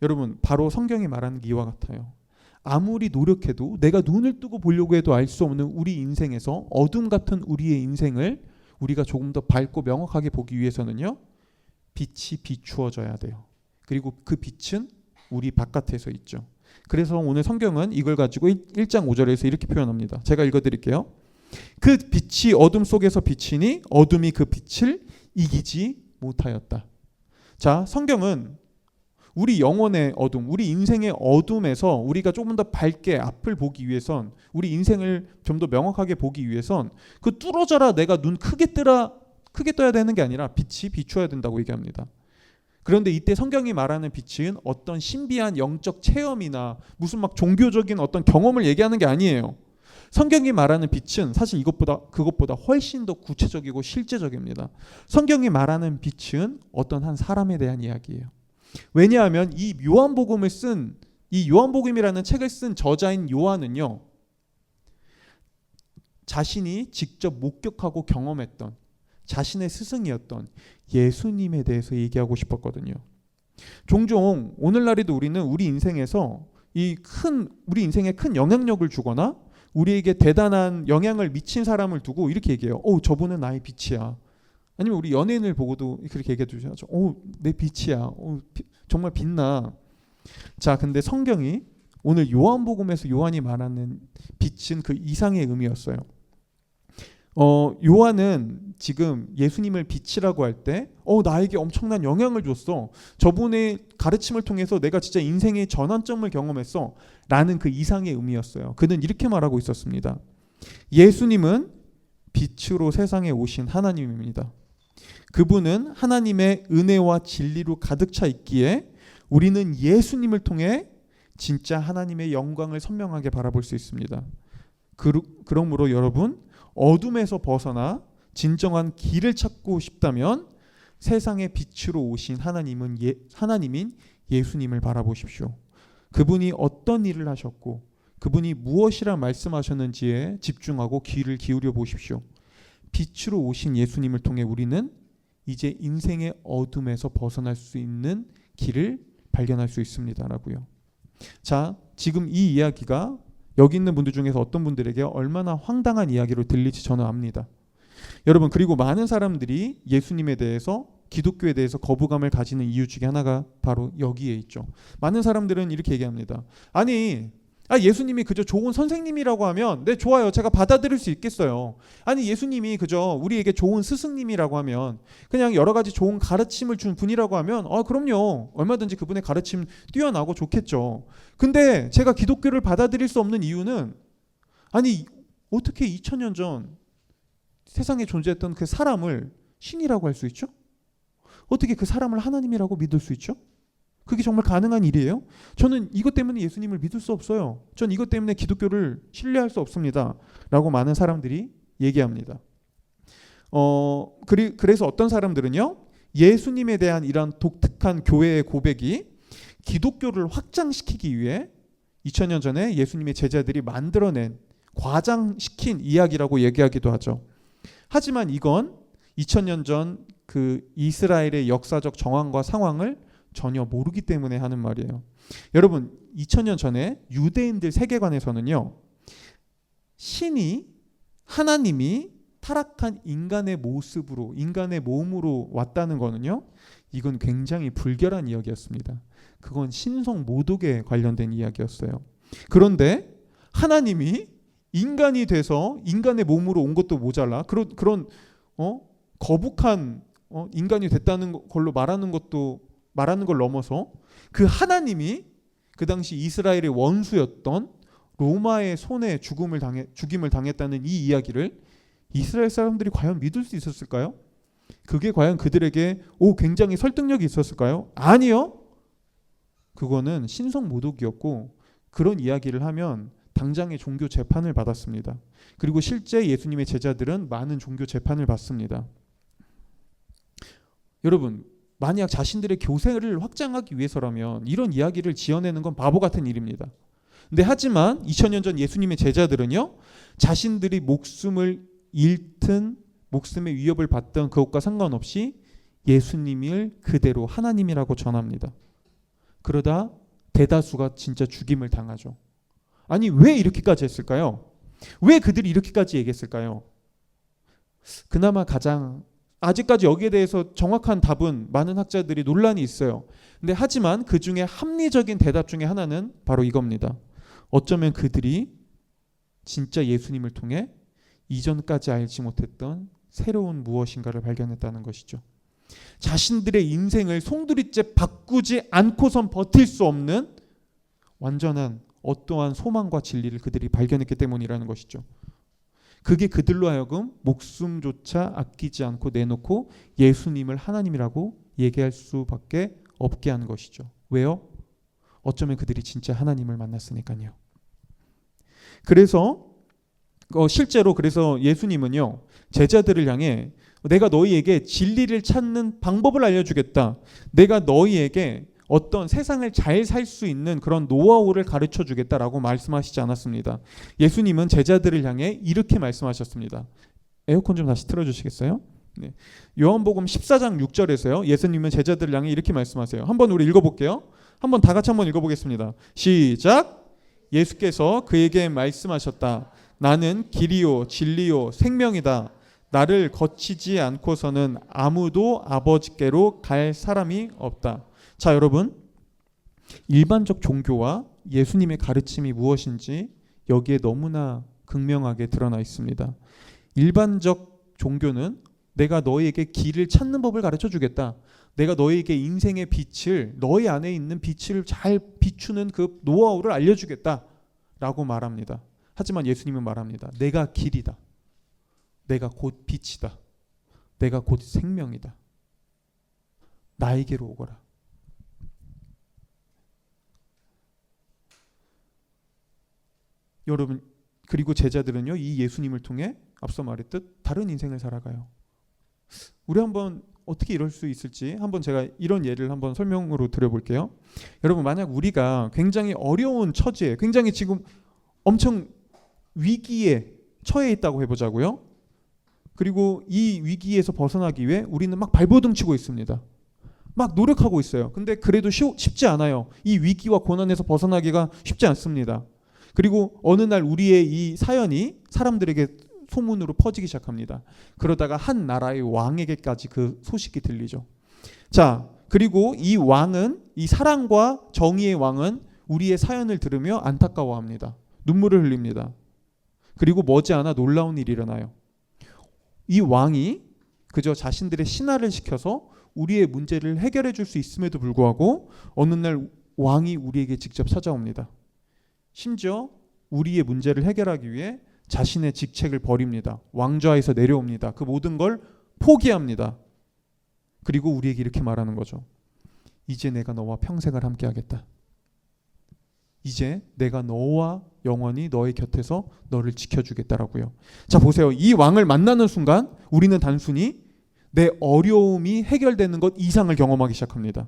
여러분, 바로 성경이 말하는 이와 같아요. 아무리 노력해도, 내가 눈을 뜨고 보려고 해도 알 수 없는 우리 인생에서 어둠 같은 우리의 인생을 우리가 조금 더 밝고 명확하게 보기 위해서는요, 빛이 비추어져야 돼요. 그리고 그 빛은 우리 바깥에서 있죠. 그래서 오늘 성경은 이걸 가지고 1장 5절에서 이렇게 표현합니다. 제가 읽어드릴게요. 그 빛이 어둠 속에서 비치니 어둠이 그 빛을 이기지 못하였다. 자, 성경은 우리 영혼의 어둠, 우리 인생의 어둠에서 우리가 조금 더 밝게 앞을 보기 위해선, 우리 인생을 좀 더 명확하게 보기 위해선 그 뚫어져라 내가 눈 크게 떠야 되는 게 아니라 빛이 비추어야 된다고 얘기합니다. 그런데 이때 성경이 말하는 빛은 어떤 신비한 영적 체험이나 무슨 막 종교적인 어떤 경험을 얘기하는 게 아니에요. 성경이 말하는 빛은 사실 그것보다 훨씬 더 구체적이고 실제적입니다. 성경이 말하는 빛은 어떤 한 사람에 대한 이야기예요. 왜냐하면 이 요한복음이라는 책을 쓴 저자인 요한은요, 자신이 직접 목격하고 경험했던 자신의 스승이었던 예수님에 대해서 얘기하고 싶었거든요. 종종 오늘날에도 우리는 우리 인생에서 우리 인생에 큰 영향력을 주거나 우리에게 대단한 영향을 미친 사람을 두고 이렇게 얘기해요. 저분은 나의 빛이야. 아니면 우리 연예인을 보고도 그렇게 얘기해 주셔야죠. 내 빛이야. 정말 빛나. 자, 근데 성경이 오늘 요한복음에서 요한이 말하는 빛은 그 이상의 의미였어요. 요한은 지금 예수님을 빛이라고 할 때 나에게 엄청난 영향을 줬어. 저분의 가르침을 통해서 내가 진짜 인생의 전환점을 경험했어. 라는 그 이상의 의미였어요. 그는 이렇게 말하고 있었습니다. 예수님은 빛으로 세상에 오신 하나님입니다. 그분은 하나님의 은혜와 진리로 가득 차 있기에 우리는 예수님을 통해 진짜 하나님의 영광을 선명하게 바라볼 수 있습니다. 그러므로 여러분, 어둠에서 벗어나 진정한 길을 찾고 싶다면 세상의 빛으로 오신 하나님인 예수님을 바라보십시오. 그분이 어떤 일을 하셨고 그분이 무엇이라 말씀하셨는지에 집중하고 귀를 기울여 보십시오. 빛으로 오신 예수님을 통해 우리는 이제 인생의 어둠에서 벗어날 수 있는 길을 발견할 수 있습니다라고요. 자, 지금 이 이야기가 여기 있는 분들 중에서 어떤 분들에게 얼마나 황당한 이야기로 들릴지 저는 압니다. 여러분, 그리고 많은 사람들이 예수님에 대해서, 기독교에 대해서 거부감을 가지는 이유 중에 하나가 바로 여기에 있죠. 많은 사람들은 이렇게 얘기합니다. 아니, 예수님이 그저 좋은 선생님이라고 하면 네, 좋아요. 제가 받아들일 수 있겠어요. 아니, 예수님이 그저 우리에게 좋은 스승님이라고 하면, 그냥 여러 가지 좋은 가르침을 준 분이라고 하면 그럼요. 얼마든지 그분의 가르침 뛰어나고 좋겠죠. 근데 제가 기독교를 받아들일 수 없는 이유는, 아니, 어떻게 2000년 전 세상에 존재했던 그 사람을 신이라고 할 수 있죠? 어떻게 그 사람을 하나님이라고 믿을 수 있죠? 그게 정말 가능한 일이에요? 저는 이것 때문에 예수님을 믿을 수 없어요. 전 이것 때문에 기독교를 신뢰할 수 없습니다. 라고 많은 사람들이 얘기합니다. 그래서 어떤 사람들은요, 예수님에 대한 이런 독특한 교회의 고백이 기독교를 확장시키기 위해 2000년 전에 예수님의 제자들이 만들어낸, 과장시킨 이야기라고 얘기하기도 하죠. 하지만 이건 2000년 전 그 이스라엘의 역사적 정황과 상황을 전혀 모르기 때문에 하는 말이에요. 여러분, 2000년 전에 유대인들 세계관에서는요, 신이, 하나님이 타락한 인간의 모습으로, 인간의 몸으로 왔다는 거는요, 이건 굉장히 불결한 이야기였습니다. 그건 신성 모독에 관련된 이야기였어요. 그런데 하나님이 인간이 돼서 인간의 몸으로 온 것도 모자라 그런 거북한 인간이 됐다는 걸로 말하는 걸 넘어서 그 하나님이 그 당시 이스라엘의 원수였던 로마의 손에 죽임을 당했다는 이 이야기를 이스라엘 사람들이 과연 믿을 수 있었을까요? 그게 과연 그들에게 굉장히 설득력이 있었을까요? 아니요. 그거는 신성 모독이었고, 그런 이야기를 하면 당장의 종교 재판을 받았습니다. 그리고 실제 예수님의 제자들은 많은 종교 재판을 받습니다. 여러분, 만약 자신들의 교세를 확장하기 위해서라면 이런 이야기를 지어내는 건 바보 같은 일입니다. 근데 하지만 2000년 전 예수님의 제자들은요, 자신들이 목숨을 잃든 목숨의 위협을 받던 그것과 상관없이 예수님을 그대로 하나님이라고 전합니다. 그러다 대다수가 진짜 죽임을 당하죠. 아니, 왜 이렇게까지 했을까요? 왜 그들이 이렇게까지 얘기했을까요? 그나마 아직까지 여기에 대해서 정확한 답은 많은 학자들이 논란이 있어요. 근데 하지만 그 중에 합리적인 대답 중에 하나는 바로 이겁니다. 어쩌면 그들이 진짜 예수님을 통해 이전까지 알지 못했던 새로운 무엇인가를 발견했다는 것이죠. 자신들의 인생을 송두리째 바꾸지 않고선 버틸 수 없는 완전한 어떠한 소망과 진리를 그들이 발견했기 때문이라는 것이죠. 그게 그들로 하여금 목숨조차 아끼지 않고 내놓고 예수님을 하나님이라고 얘기할 수밖에 없게 하는 것이죠. 왜요? 어쩌면 그들이 진짜 하나님을 만났으니까요. 그래서 실제로 예수님은요, 제자들을 향해 내가 너희에게 진리를 찾는 방법을 알려주겠다. 내가 너희에게 어떤 세상을 잘 살 수 있는 그런 노하우를 가르쳐 주겠다라고 말씀하시지 않았습니다. 예수님은 제자들을 향해 이렇게 말씀하셨습니다. 에어컨 좀 다시 틀어주시겠어요? 네. 요한복음 14장 6절에서요, 예수님은 제자들을 향해 이렇게 말씀하세요. 한번 우리 읽어볼게요. 한번 다 같이 한번 읽어보겠습니다. 시작. 예수께서 그에게 말씀하셨다. 나는 길이요 진리요 생명이다. 나를 거치지 않고서는 아무도 아버지께로 갈 사람이 없다. 자, 여러분, 일반적 종교와 예수님의 가르침이 무엇인지 여기에 너무나 극명하게 드러나 있습니다. 일반적 종교는 내가 너희에게 길을 찾는 법을 가르쳐 주겠다. 내가 너희에게 인생의 빛을, 너희 안에 있는 빛을 잘 비추는 그 노하우를 알려주겠다 라고 말합니다. 하지만 예수님은 말합니다. 내가 길이다. 내가 곧 빛이다. 내가 곧 생명이다. 나에게로 오거라. 여러분, 그리고 제자들은요, 이 예수님을 통해 앞서 말했듯 다른 인생을 살아가요. 우리 한번 어떻게 이럴 수 있을지 한번 제가 이런 예를 한번 설명으로 드려볼게요. 여러분, 만약 우리가 굉장히 어려운 처지에, 굉장히 지금 엄청 위기에 처해 있다고 해보자고요. 그리고 이 위기에서 벗어나기 위해 우리는 막 발버둥 치고 있습니다. 막 노력하고 있어요. 근데 그래도 쉽지 않아요. 이 위기와 고난에서 벗어나기가 쉽지 않습니다. 그리고 어느 날 우리의 이 사연이 사람들에게 소문으로 퍼지기 시작합니다. 그러다가 한 나라의 왕에게까지 그 소식이 들리죠. 자, 그리고 이 왕은, 이 사랑과 정의의 왕은 우리의 사연을 들으며 안타까워합니다. 눈물을 흘립니다. 그리고 머지않아 놀라운 일이 일어나요. 이 왕이 그저 자신들의 신하를 시켜서 우리의 문제를 해결해 줄 수 있음에도 불구하고 어느 날 왕이 우리에게 직접 찾아옵니다. 심지어 우리의 문제를 해결하기 위해 자신의 직책을 버립니다. 왕좌에서 내려옵니다. 그 모든 걸 포기합니다. 그리고 우리에게 이렇게 말하는 거죠. 이제 내가 너와 평생을 함께 하겠다. 이제 내가 너와 영원히 너의 곁에서 너를 지켜주겠다라고요. 자, 보세요. 이 왕을 만나는 순간 우리는 단순히 내 어려움이 해결되는 것 이상을 경험하기 시작합니다.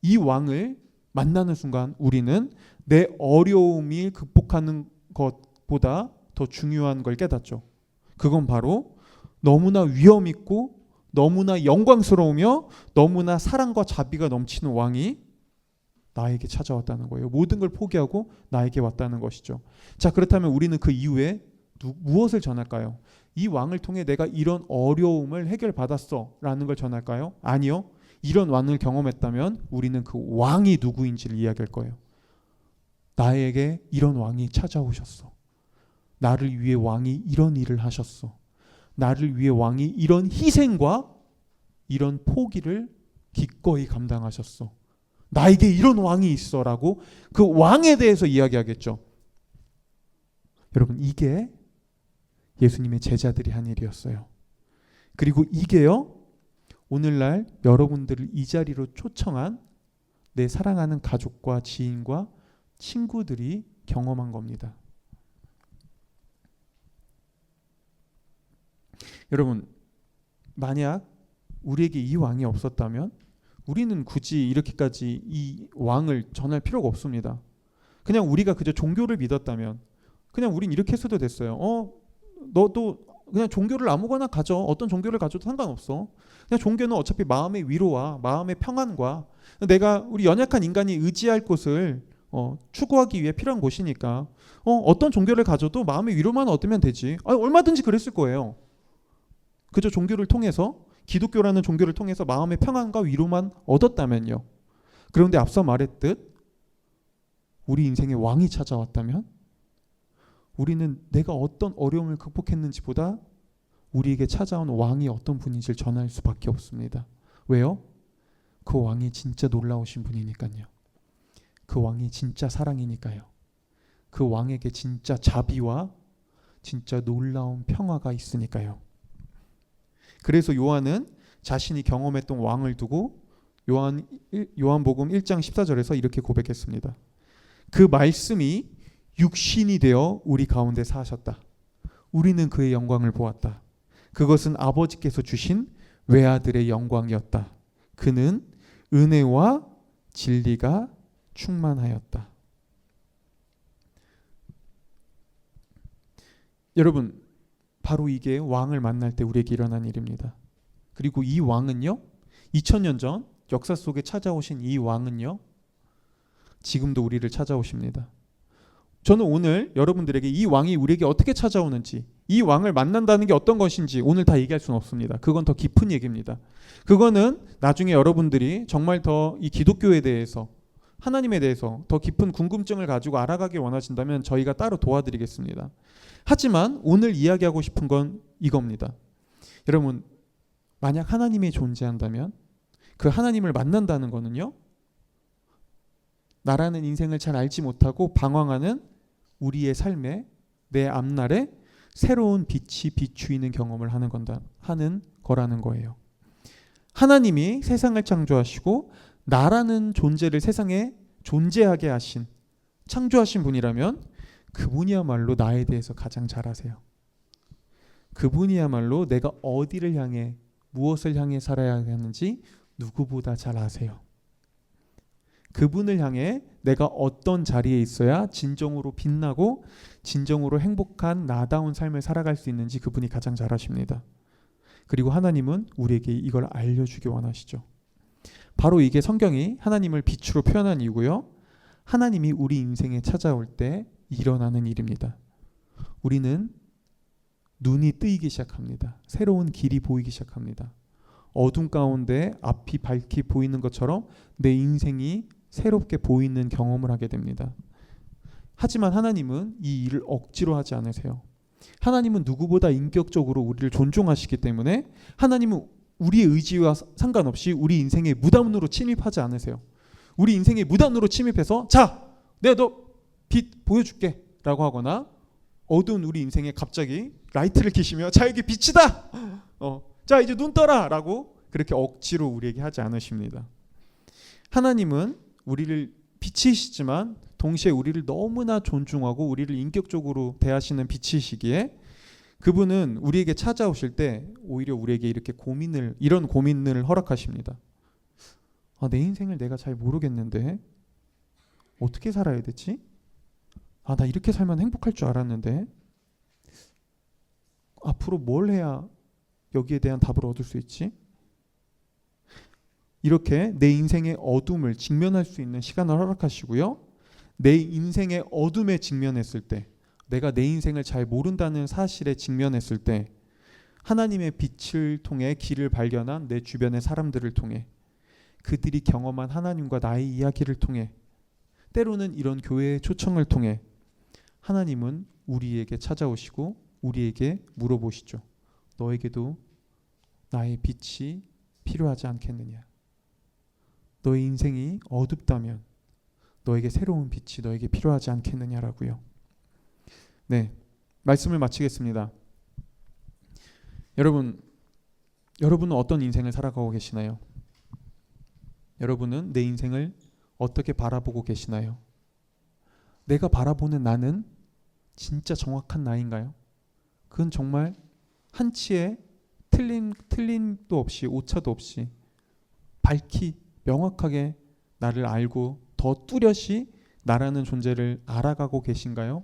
이 왕을 만나는 순간 우리는 내 어려움이 극복하는 것보다 더 중요한 걸 깨닫죠. 그건 바로 너무나 위험 있고 너무나 영광스러우며 너무나 사랑과 자비가 넘치는 왕이 나에게 찾아왔다는 거예요. 모든 걸 포기하고 나에게 왔다는 것이죠. 자, 그렇다면 우리는 그 이후에 무엇을 전할까요? 이 왕을 통해 내가 이런 어려움을 해결받았어 라는 걸 전할까요? 아니요. 이런 왕을 경험했다면 우리는 그 왕이 누구인지를 이야기할 거예요. 나에게 이런 왕이 찾아오셨어. 나를 위해 왕이 이런 일을 하셨어. 나를 위해 왕이 이런 희생과 이런 포기를 기꺼이 감당하셨어. 나에게 이런 왕이 있어라고 그 왕에 대해서 이야기하겠죠. 여러분, 이게 예수님의 제자들이 한 일이었어요. 그리고 이게요, 오늘날 여러분들을 이 자리로 초청한 내 사랑하는 가족과 지인과 친구들이 경험한 겁니다. 여러분, 만약 우리에게 이 왕이 없었다면 우리는 굳이 이렇게까지 이 왕을 전할 필요가 없습니다. 그냥 우리가 그저 종교를 믿었다면 그냥 우린 이렇게 했어도 됐어요. 너도 그냥 종교를 아무거나 가져. 어떤 종교를 가져도 상관없어. 그냥 종교는 어차피 마음의 위로와 마음의 평안과 내가 우리 연약한 인간이 의지할 곳을 추구하기 위해 필요한 곳이니까 어떤 종교를 가져도 마음의 위로만 얻으면 되지. 얼마든지 그랬을 거예요. 그저 종교를 통해서, 기독교라는 종교를 통해서 마음의 평안과 위로만 얻었다면요. 그런데 앞서 말했듯 우리 인생에 왕이 찾아왔다면 우리는 내가 어떤 어려움을 극복했는지보다 우리에게 찾아온 왕이 어떤 분인지를 전할 수밖에 없습니다. 왜요? 그 왕이 진짜 놀라우신 분이니까요. 그 왕이 진짜 사랑이니까요. 그 왕에게 진짜 자비와 진짜 놀라운 평화가 있으니까요. 그래서 요한은 자신이 경험했던 왕을 두고 요한복음 1장 14절에서 이렇게 고백했습니다. 그 말씀이 육신이 되어 우리 가운데 사셨다. 우리는 그의 영광을 보았다. 그것은 아버지께서 주신 외아들의 영광이었다. 그는 은혜와 진리가 충만하였다. 여러분, 바로 이게 왕을 만날 때 우리에게 일어난 일입니다. 그리고 이 왕은요, 2000년 전 역사 속에 찾아오신 이 왕은요, 지금도 우리를 찾아오십니다. 저는 오늘 여러분들에게 이 왕이 우리에게 어떻게 찾아오는지, 이 왕을 만난다는 게 어떤 것인지 오늘 다 얘기할 수는 없습니다. 그건 더 깊은 얘기입니다. 그거는 나중에 여러분들이 정말 더 이 기독교에 대해서, 하나님에 대해서 더 깊은 궁금증을 가지고 알아가길 원하신다면 저희가 따로 도와드리겠습니다. 하지만 오늘 이야기하고 싶은 건 이겁니다. 여러분, 만약 하나님이 존재한다면 그 하나님을 만난다는 거는요, 나라는 인생을 잘 알지 못하고 방황하는 우리의 삶에, 내 앞날에 새로운 빛이 비추이는 경험을 하는 거라는 거예요. 하나님이 세상을 창조하시고 나라는 존재를 세상에 존재하게 하신, 창조하신 분이라면 그분이야말로 나에 대해서 가장 잘 아세요. 그분이야말로 내가 어디를 향해, 무엇을 향해 살아야 하는지 누구보다 잘 아세요. 그분을 향해 내가 어떤 자리에 있어야 진정으로 빛나고 진정으로 행복한 나다운 삶을 살아갈 수 있는지 그분이 가장 잘 아십니다. 그리고 하나님은 우리에게 이걸 알려주기 원하시죠. 바로 이게 성경이 하나님을 빛으로 표현한 이유고요. 하나님이 우리 인생에 찾아올 때 일어나는 일입니다. 우리는 눈이 뜨이기 시작합니다. 새로운 길이 보이기 시작합니다. 어둠 가운데 앞이 밝게 보이는 것처럼 내 인생이 새롭게 보이는 경험을 하게 됩니다. 하지만 하나님은 이 일을 억지로 하지 않으세요. 하나님은 누구보다 인격적으로 우리를 존중하시기 때문에 하나님은 우리의 의지와 상관없이 우리 인생에 무단으로 침입하지 않으세요. 우리 인생에 무단으로 침입해서 자, 내가 너 빛 보여줄게 라고 하거나 어두운 우리 인생에 갑자기 라이트를 켜시며 자, 여기 빛이다, 자 이제 눈 떠라 라고 그렇게 억지로 우리에게 하지 않으십니다. 하나님은 우리를 빛이시지만 동시에 우리를 너무나 존중하고 우리를 인격적으로 대하시는 빛이시기에 그분은 우리에게 찾아오실 때 오히려 우리에게 이렇게 이런 고민을 허락하십니다. 내 인생을 내가 잘 모르겠는데 어떻게 살아야 되지? 나 이렇게 살면 행복할 줄 알았는데 앞으로 뭘 해야 여기에 대한 답을 얻을 수 있지? 이렇게 내 인생의 어둠을 직면할 수 있는 시간을 허락하시고요. 내 인생의 어둠에 직면했을 때, 내가 내 인생을 잘 모른다는 사실에 직면했을 때 하나님의 빛을 통해 길을 발견한 내 주변의 사람들을 통해 그들이 경험한 하나님과 나의 이야기를 통해 때로는 이런 교회의 초청을 통해 하나님은 우리에게 찾아오시고 우리에게 물어보시죠. 너에게도 나의 빛이 필요하지 않겠느냐? 너의 인생이 어둡다면 너에게 새로운 빛이 너에게 필요하지 않겠느냐라고요. 네, 말씀을 마치겠습니다. 여러분은 어떤 인생을 살아가고 계시나요? 여러분은 내 인생을 어떻게 바라보고 계시나요? 내가 바라보는 나는 진짜 정확한 나인가요? 그건 정말 한치의 틀림도 없이 오차도 없이 밝히 명확하게 나를 알고 더 뚜렷이 나라는 존재를 알아가고 계신가요?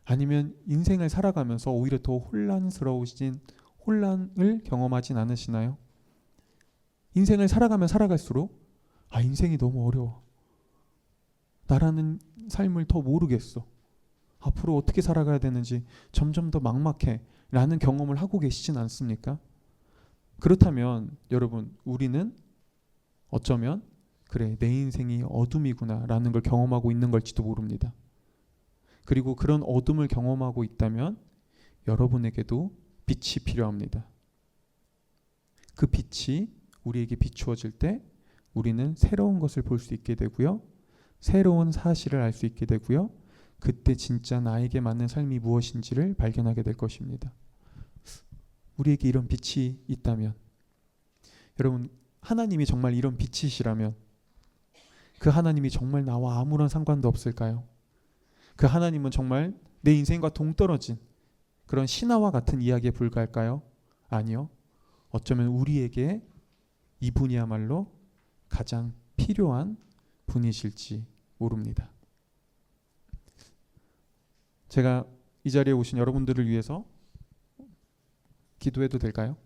아니면 인생을 살아가면서 오히려 더 혼란스러우신 혼란을 경험하진 않으시나요? 인생을 살아가면 살아갈수록 인생이 너무 어려워. 나라는 삶을 더 모르겠어. 앞으로 어떻게 살아가야 되는지 점점 더 막막해 라는 경험을 하고 계시진 않습니까? 그렇다면 여러분, 우리는 어쩌면 그래, 내 인생이 어둠이구나 라는 걸 경험하고 있는 걸지도 모릅니다. 그리고 그런 어둠을 경험하고 있다면 여러분에게도 빛이 필요합니다. 그 빛이 우리에게 비추어질 때 우리는 새로운 것을 볼 수 있게 되고요. 새로운 사실을 알 수 있게 되고요. 그때 진짜 나에게 맞는 삶이 무엇인지를 발견하게 될 것입니다. 우리에게 이런 빛이 있다면, 여러분, 하나님이 정말 이런 빛이시라면 그 하나님이 정말 나와 아무런 상관도 없을까요? 그 하나님은 정말 내 인생과 동떨어진 그런 신화와 같은 이야기에 불과할까요? 아니요. 어쩌면 우리에게 이분이야말로 가장 필요한 분이실지 모릅니다. 제가 이 자리에 오신 여러분들을 위해서 기도해도 될까요?